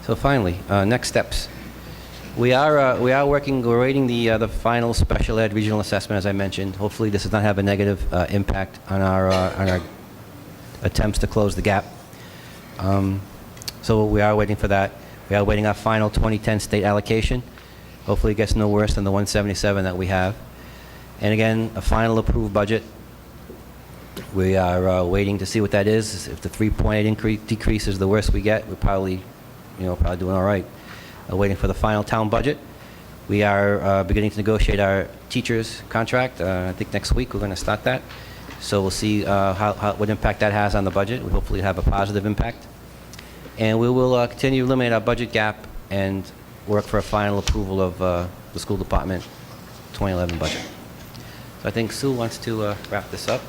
So finally, next steps. We're waiting the final special ed regional assessment, as I mentioned. Hopefully this does not have a negative impact on our attempts to close the gap. So we are waiting for that. We are waiting our final 2010 state allocation. Hopefully it gets no worse than the 177 that we have. And again, a final approved budget. We are waiting to see what that is. If the 3.8 decrease is the worst we get, we're probably doing all right. Waiting for the final town budget. We are beginning to negotiate our teachers' contract. I think next week we're going to start that. So we'll see what impact that has on the budget. We hopefully have a positive impact. And we will continue to eliminate our budget gap and work for a final approval of the school department 2011 budget. So I think Sue wants to wrap this up.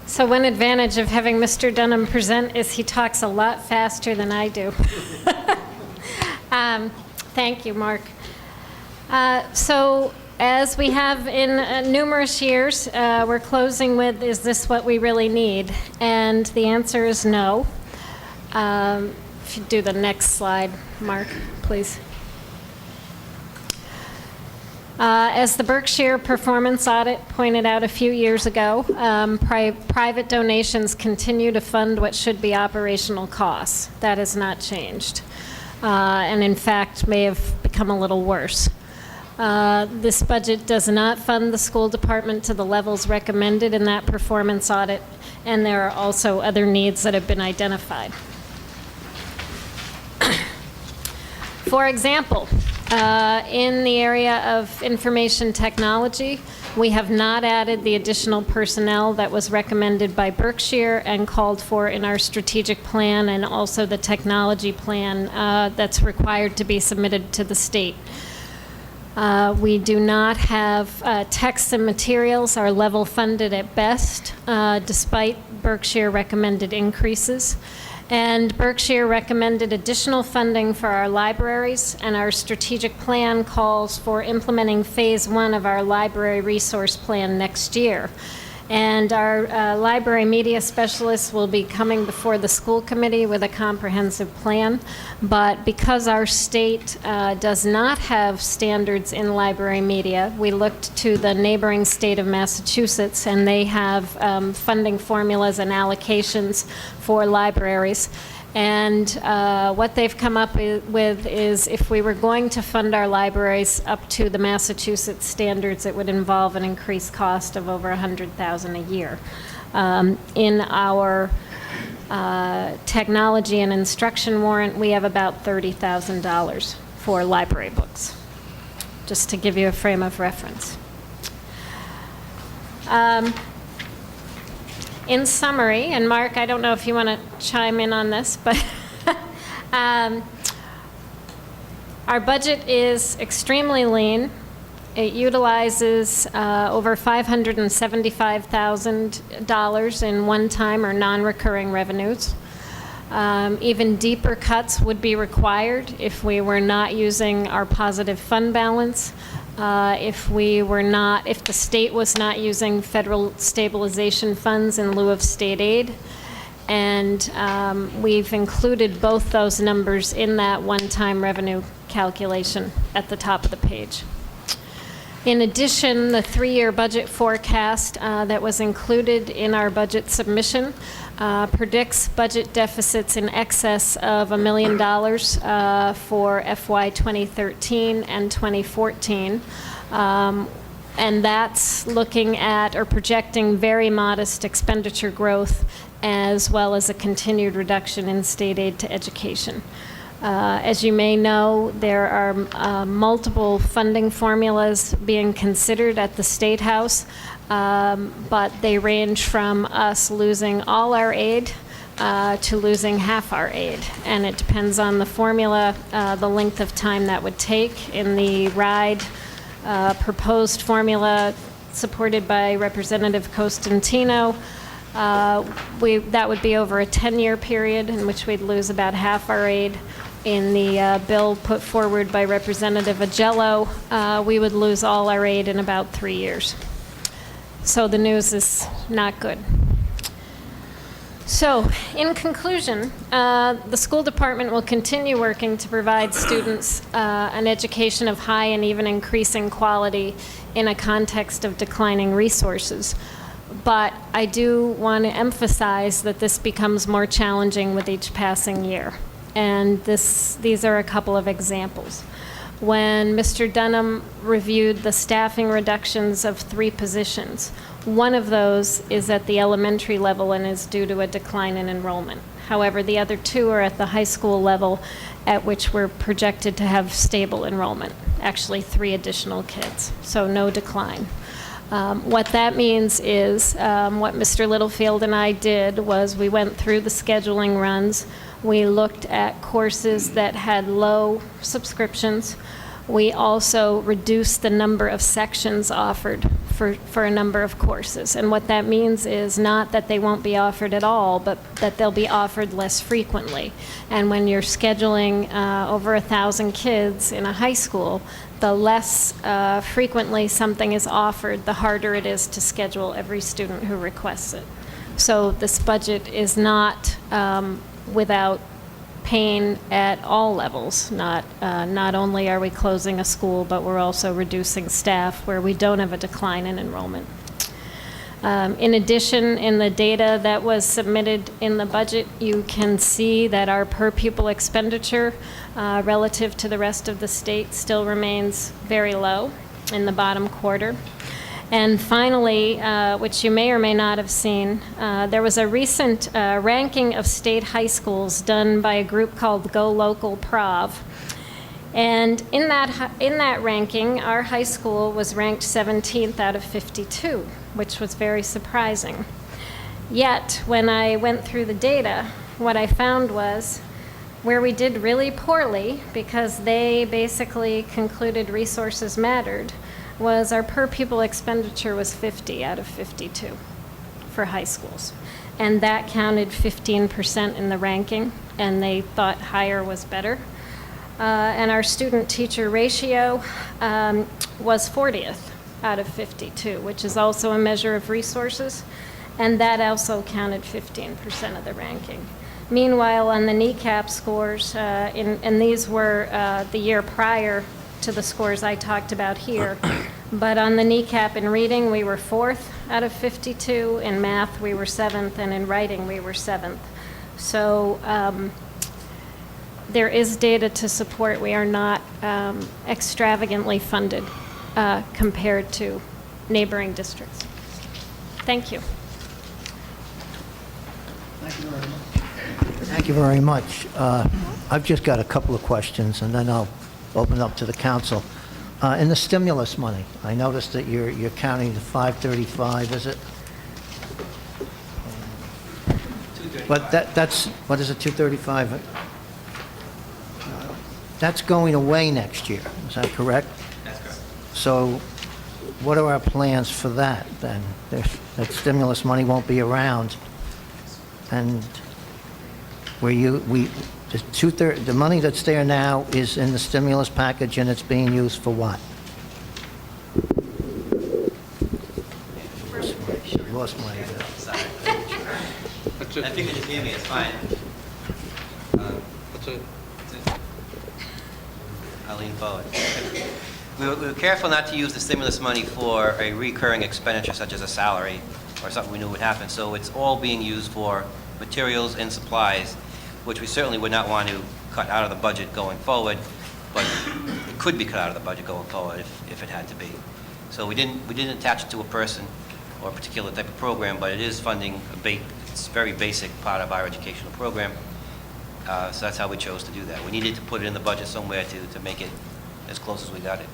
So one advantage of having Mr. Dunham present is he talks a lot faster than I do. Thank you, Mark. So as we have in numerous years, we're closing with, is this what we really need? And the answer is no. If you do the next slide, Mark, please. As the Berkshire Performance Audit pointed out a few years ago, private donations continue to fund what should be operational costs. That has not changed, and in fact may have become a little worse. This budget does not fund the school department to the levels recommended in that performance audit, and there are also other needs that have been identified. For example, in the area of information technology, we have not added the additional personnel that was recommended by Berkshire and called for in our strategic plan, and also the technology plan that's required to be submitted to the state. We do not have texts and materials are level funded at best, despite Berkshire recommended increases. And Berkshire recommended additional funding for our libraries, and our strategic plan calls for implementing phase 1 of our library resource plan next year. And our library media specialists will be coming before the school committee with a comprehensive plan. But because our state does not have standards in library media, we looked to the neighboring state of Massachusetts, and they have funding formulas and allocations for libraries. And what they've come up with is, if we were going to fund our libraries up to the Massachusetts standards, it would involve an increased cost of over $100,000 a year. In our technology and instruction warrant, we have about $30,000 for library books, just to give you a frame of reference. In summary, and Mark, I don't know if you want to chime in on this, but our budget is extremely lean. It utilizes over $575,000 in one-time or non-recurring revenues. Even deeper cuts would be required if we were not using our positive fund balance. If the state was not using federal stabilization funds in lieu of state aid. And we've included both those numbers in that one-time revenue calculation at the top of the page. In addition, the 3-year budget forecast that was included in our budget submission predicts budget deficits in excess of $1 million for FY 2013 and 2014. And that's looking at or projecting very modest expenditure growth, as well as a continued reduction in state aid to education. As you may know, there are multiple funding formulas being considered at the State House, but they range from us losing all our aid to losing half our aid. And it depends on the formula, the length of time that would take. In the RIDE proposed formula supported by Representative Costantino, that would be over a 10-year period in which we'd lose about half our aid. in the bill put forward by Representative Agello, we would lose all our aid in about 3 years. So the news is not good. So, in conclusion, the school department will continue working to provide students an education of high and even increasing quality in a context of declining resources. But I do want to emphasize that this becomes more challenging with each passing year. And these are a couple of examples. When Mr. Dunham reviewed the staffing reductions of 3 positions, one of those is at the elementary level and is due to a decline in enrollment. However, the other 2 are at the high school level, at which we're projected to have stable enrollment, actually 3 additional kids, so no decline. What that means is what Mr. Littlefield and I did was we went through the scheduling runs. We looked at courses that had low subscriptions. We also reduced the number of sections offered for a number of courses. And what that means is not that they won't be offered at all, but that they'll be offered less frequently. And when you're scheduling over 1,000 kids in a high school, the less frequently something is offered, the harder it is to schedule every student who requests it. So this budget is not without pain at all levels. Not only are we closing a school, but we're also reducing staff where we don't have a decline in enrollment. In addition, in the data that was submitted in the budget, you can see that our per pupil expenditure relative to the rest of the state still remains very low in the bottom quarter. And finally, which you may or may not have seen, there was a recent ranking of state high schools done by a group called Go Local Prov. And in that ranking, our high school was ranked 17th out of 52, which was very surprising. Yet, when I went through the data, what I found was where we did really poorly, because they basically concluded resources mattered, was our per pupil expenditure was 50 out of 52 for high schools. And that counted 15% in the ranking, and they thought higher was better. And our student-teacher ratio was 40th out of 52, which is also a measure of resources, and that also counted 15% of the ranking. Meanwhile, on the kneecap scores, and these were the year prior to the scores I talked about here, but on the kneecap in reading, we were 4th out of 52, in math we were 7th, and in writing we were 7th. So there is data to support we are not extravagantly funded compared to neighboring districts. Thank you. Thank you very much. Thank you very much. I've just got a couple of questions, and then I'll open up to the council. In the stimulus money, I noticed that you're counting the 535, is it? 235. But that's, what is it, 235? That's going away next year, is that correct? That's correct. So what are our plans for that, then? That stimulus money won't be around, and the money that's there now is in the stimulus package, and it's being used for what? Lost my I think they just gave me, it's fine. That's it. I'll lean forward. We were careful not to use the stimulus money for a recurring expenditure such as a salary or something we knew would happen. So it's all being used for materials and supplies, which we certainly would not want to cut out of the budget going forward, but it could be cut out of the budget going forward if it had to be. So we didn't attach it to a person or a particular type of program, but it is funding it's a very basic part of our educational program. So that's how we chose to do that. We needed to put it in the budget somewhere to make it as close as we got it.